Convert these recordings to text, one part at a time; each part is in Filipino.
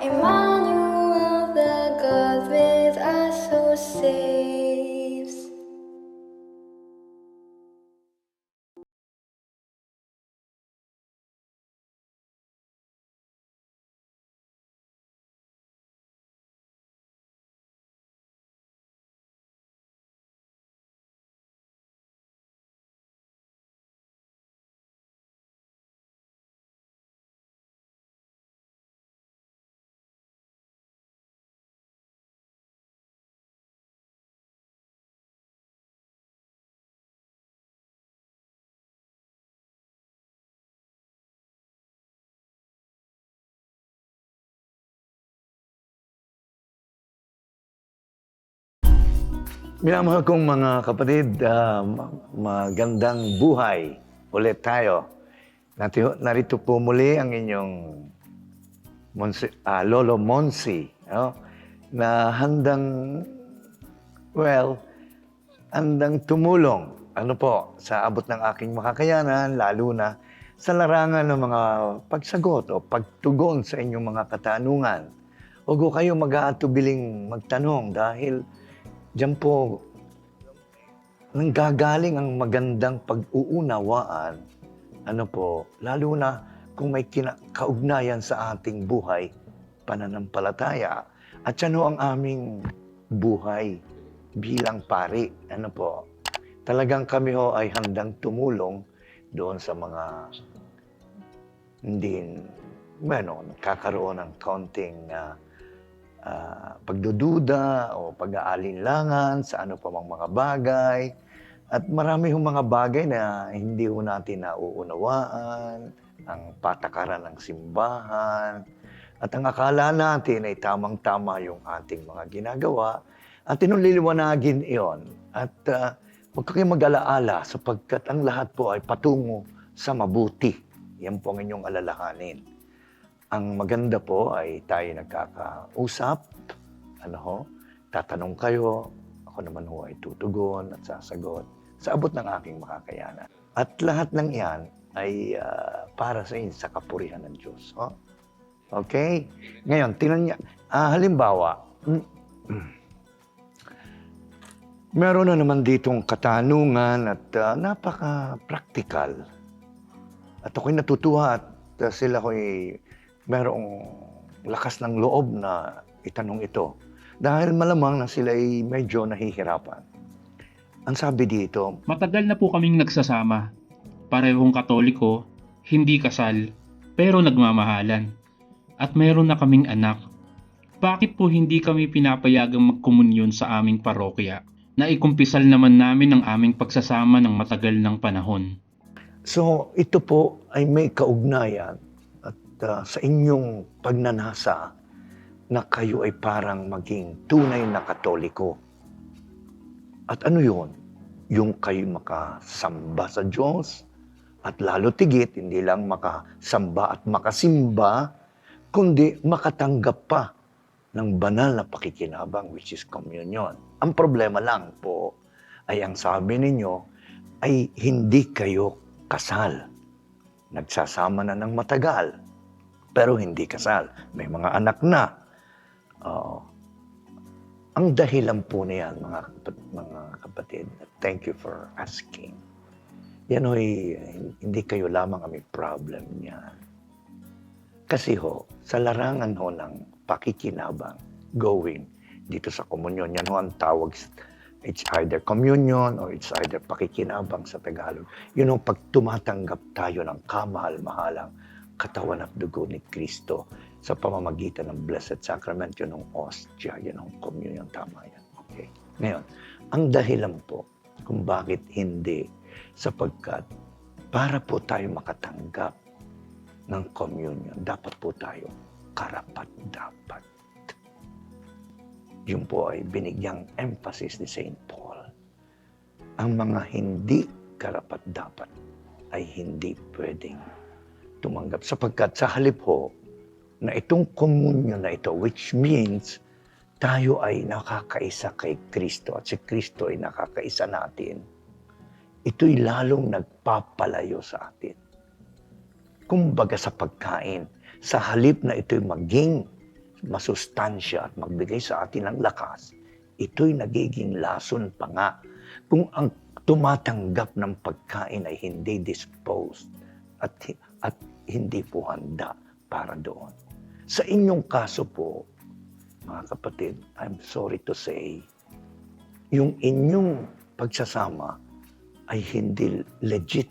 Emmanuel, the God with us who saves. Minamahal kong mga kapatid, magandang buhay ulit tayo. Narito po muli ang inyong Lolo Monsi, no? Na handang tumulong sa abot ng aking makakayanan, lalo na sa larangan ng mga pagsagot o pagtugon sa inyong mga katanungan. Huwag ko kayo mag-aatubiling magtanong dahil diyan po nanggagaling ang magandang pag-uunawaan, lalo na kung may kaugnayan sa ating buhay, pananampalataya. At yan ang aming buhay bilang pari. Talagang kami ay handang tumulong doon sa mga nagkakaroon ng kaunting pagdududa o pag-aalinlangan sa ano pa mang mga bagay. At marami hong mga bagay na hindi ho natin nauunawaan, ang patakaran ng simbahan. At ang akala natin ay tamang-tama yung ating mga ginagawa. At tinuliliwanagin iyon. At huwag kayong mag-alaala sapagkat ang lahat po ay patungo sa mabuti. Yan po ang inyong alalahanin. Ang maganda po ay tayo nagkakausap, tatanong kayo, ako naman ho ay tutugon at sasagot sa abot ng aking makakayanan. At lahat ng iyan ay para sa inyo, sa kapurihan ng Diyos. Okay? Ngayon, tingnan niya, halimbawa, meron na naman ditong katanungan at napaka-practical. At ako'y natutuwa at sila ko'y merong lakas ng loob na itanong ito. Dahil malamang na sila ay medyo nahihirapan. Ang sabi dito, matagal na po kaming nagsasama. Parehong Katoliko, hindi kasal, pero nagmamahalan. At meron na kaming anak. Bakit po hindi kami pinapayagang magkomunyon sa aming parokya? Naikumpisal naman namin ang aming pagsasama ng matagal ng panahon. So, ito po ay may kaugnayan sa inyong pagnanasa na kayo ay parang maging tunay na Katoliko. At ano yun? Yung kayo makasamba sa Diyos at lalo tigit, hindi lang makasamba at makasimba, kundi makatanggap pa ng banal na pakikinabang, which is communion. Ang problema lang po ay ang sabi ninyo ay hindi kayo kasal. Nagsasama na ng matagal, pero hindi kasal. May mga anak na. Ang dahilan po niyan, mga kapatid, thank you for asking. Yan ho'y hindi kayo lamang ang may problem niyan. Kasi sa larangan ng pakikinabang, going dito sa komunyon, yan ang tawag, it's either communion or it's either pakikinabang sa Tagalog. Yun ang pag tumatanggap tayo ng kamahal-mahalang katawan at dugo ni Kristo sa pamamagitan ng Blessed Sacrament, yun ang ostia, yun ang communion, tama yan. Okay. Ngayon, ang dahilan po kung bakit hindi, sapagkat para po tayo makatanggap ng communion, dapat po tayo karapat-dapat. Yun po ay binigyang emphasis ni St. Paul. Ang mga hindi karapat-dapat ay hindi pwedeng tumanggap. Sapagkat sa halip na itong komunyon na ito, which means tayo ay nakakaisa kay Kristo at si Kristo ay nakakaisa natin, ito'y lalong nagpapalayo sa atin. Kumbaga sa pagkain, sa halip na ito'y maging masustansya at magbigay sa atin ng lakas, ito'y nagiging lason pa nga kung ang tumatanggap ng pagkain ay hindi disposed at hindi po handa para doon. Sa inyong kaso po, mga kapatid, I'm sorry to say, yung inyong pagsasama ay hindi legit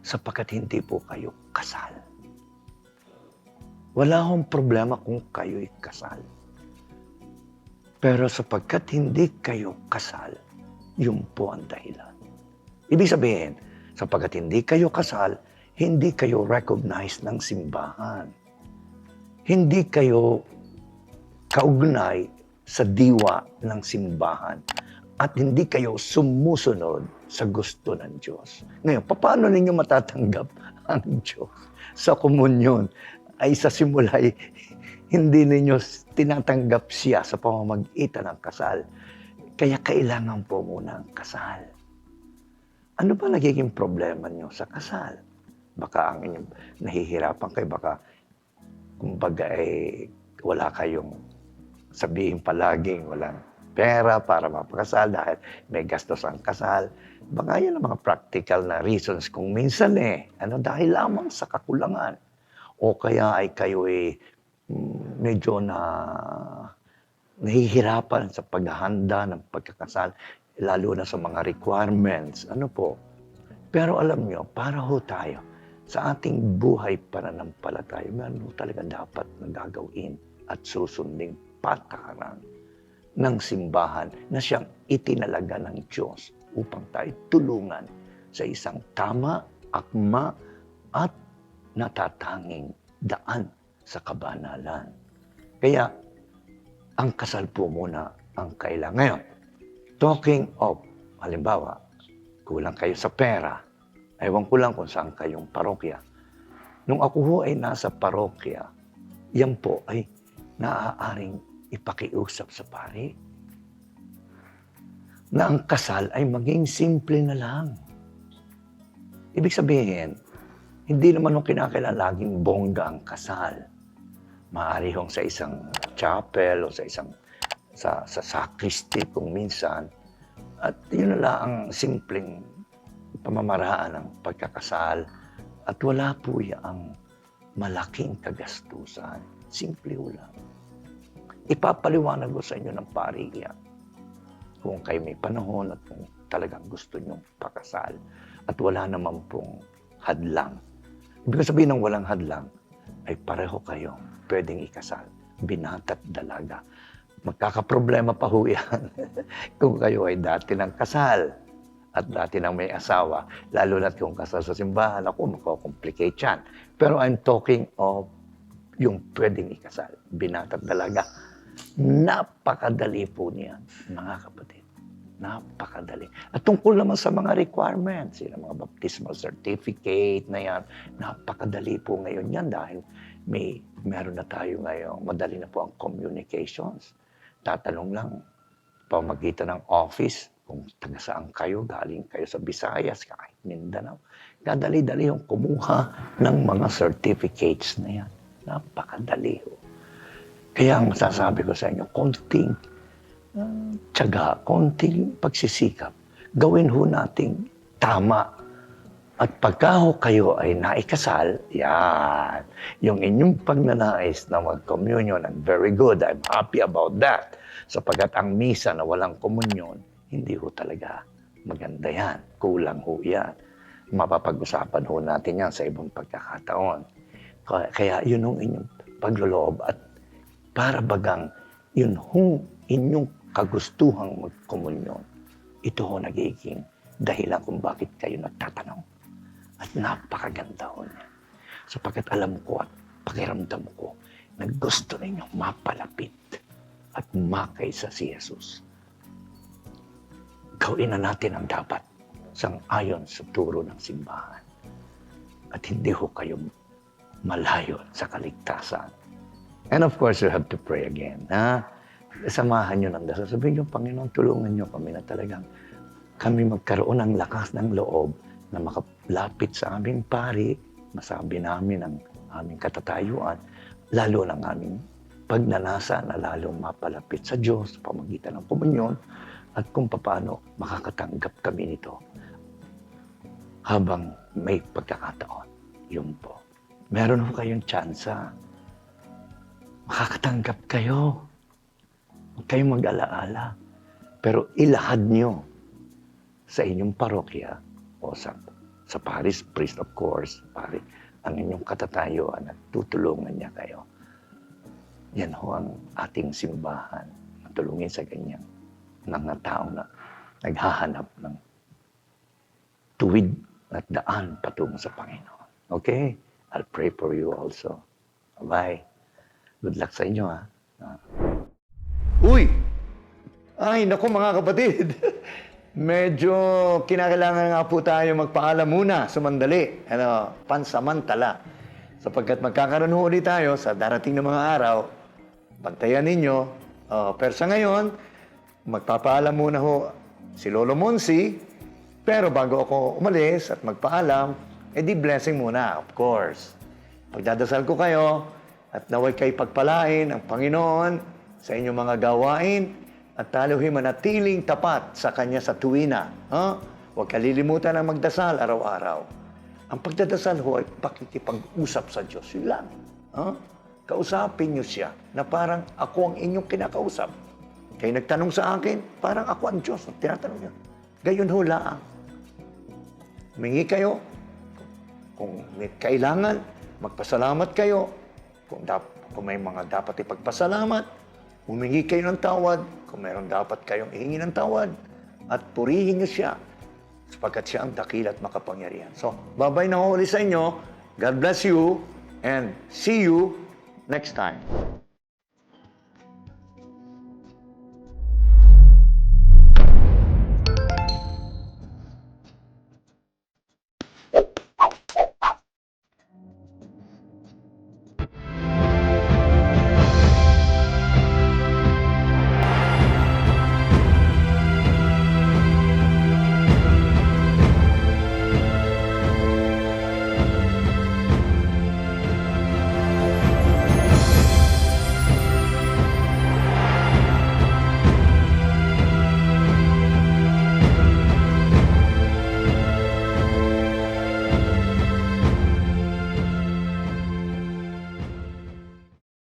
sapagkat hindi po kayo kasal. Wala akong problema kung kayo'y kasal. Pero sapagkat hindi kayo kasal, yun po ang dahilan. Ibig sabihin, sapagkat hindi kayo kasal, hindi kayo recognized ng simbahan. Hindi kayo kaugnay sa diwa ng simbahan at hindi kayo sumusunod sa gusto ng Diyos. Ngayon, paano ninyo matatanggap ang Diyos sa komunyon? Ay sa simula ay hindi ninyo tinatanggap siya sa pamamagitan ng kasal. Kaya kailangan po muna ang kasal. Ano ba nagiging problema nyo sa kasal? Baka ang inyong nahihirapan kayo, baka kumbaga wala kayong sabihin palaging walang pera para mapakasal dahil may gastos ang kasal. Baka yan ang mga practical na reasons kung minsan dahil lamang sa kakulangan. O kaya ay kayo medyo nahihirapan sa paghahanda ng pagkakasal, lalo na sa mga requirements. Pero alam nyo, para ho tayo, sa ating buhay pananampalataya, meron ho talaga dapat na gagawin at susunding patakaran ng simbahan na siyang itinalaga ng Diyos upang tayo tulungan sa isang tama, akma, at natatanging daan sa kabanalan. Kaya, ang kasal po muna ang kailangan. Ngayon, talking of, halimbawa, kulang kayo sa pera, ewan ko lang kung saan kayong parokya. Nung ako ho ay nasa parokya, yan po ay naaaring ipakiusap sa pari na ang kasal ay maging simple na lang. Ibig sabihin, hindi naman nung kinakailangan laging bongga ang kasal. Maaari hong sa isang chapel o sa isang sa sacristy kung minsan. At yun na lang ang simpleng pamamaraan ng pagkakasal. At wala po ang malaking kagastusan. Simple lang. Ipapaliwanag ko sa inyo ng pari yan. Kung kayo may panahon at kung talagang gusto nyong pakasal. At wala naman pong hadlang. Ibig sabihin ng walang hadlang, ay pareho kayo pwedeng ikasal. Binata at dalaga. Magkakaproblema pa ho yan kung kayo ay dati ng kasal at dati ng may asawa. Lalo na kung kasal sa simbahan, makakomplicate yan. Pero I'm talking of yung pwedeng ikasal. Binata at dalaga. Napakadali po niyan, mga kapatid. Napakadali. At tungkol naman sa mga requirements, yung mga baptismal certificate na yan, napakadali po ngayon yan dahil meron na tayo ngayon, madali na po ang communications. Tatanong lang, pamagitan ng office, kung taga saan kayo, galing kayo sa Visayas, kahit Mindanao. Kadali-dali yung kumuha ng mga certificates na yan. Napakadali ho. Kaya ang masasabi ko sa inyo, konting tiyaga, konting pagsisikap, gawin ho nating tama. At pagka ho kayo ay naikasal, yan, yung inyong pagnanais na mag-communion, and very good, I'm happy about that. Sapagkat ang misa na walang komunyon, hindi ho talaga maganda yan. Kulang ho yan. Mapapag-usapan ho natin yan sa ibang pagkakataon. Kaya yun ang inyong pagloloob at para bagang yun hong inyong kagustuhang magkomunyon. Ito ho nagiging dahilan kung bakit kayo nagtatanong. At napakaganda ho niya. Sapagkat alam ko at pakiramdam ko na gusto ninyong mapalapit at makaysa si Jesus. Gawin na natin ang dapat sang-ayon sa turo ng simbahan. At hindi ho kayo malayo sa kaligtasan. And of course, you have to pray again. Samahan nyo ng dasal. Sabihin nyo, Panginoon, tulungan nyo kami na talagang kami magkaroon ng lakas ng loob na makalapit sa aming pari, masabi namin ang aming katatayuan, lalo ng aming pagnanasa na lalong mapalapit sa Diyos sa pamamagitan ng komunyon at kung paano makakatanggap kami nito habang may pagkakataon. Yun po. Meron ho kayong tsansa. Makakatanggap kayo. Huwag kayong mag-alaala. Pero ilahad nyo sa inyong parokya o sa parish priest, of course, ang inyong katatayuan at tutulungan niya kayo. Yan ho ang ating simbahan. Matulungin sa ganyan mga tao na naghahanap ng tuwid at daan patungo sa Panginoon. Okay? I'll pray for you also. Bye. Good luck sa inyo, ha? Uy! Ay, naku mga kapatid. Medyo kinakailangan nga po tayo magpaalam muna, sumandali. Pansamantala. Sapagkat magkakaroon ho ulit tayo sa darating na mga araw. Bantayan ninyo. Pero sa ngayon, magpapaalam muna ho si Lolo Monsi. Pero bago ako umalis at magpaalam, di blessing muna, of course. Pagdadasal ko kayo at naway kay pagpalain ang Panginoon sa inyong mga gawain at taluhin manatiling tapat sa Kanya sa tuwina. Huwag kalilimutan ang magdasal araw-araw. Ang pagdadasal ho ay pakikipag-usap sa Diyos. Yun lang. Kausapin niyo siya na parang ako ang inyong kinakausap. Kayo nagtanong sa akin, parang ako ang Diyos. Tinatanong niyo. Gayon ho lang. Humingi kayo. Kung may kailangan, magpasalamat kayo. Kung may mga dapat ipagpasalamat, humingi kayo ng tawad. Kung mayroon dapat kayong ihingi ng tawad. At purihin niyo siya. Sapagkat siya ang dakila at makapangyarihan. So, babay na ho ulit sa inyo. God bless you and see you next time.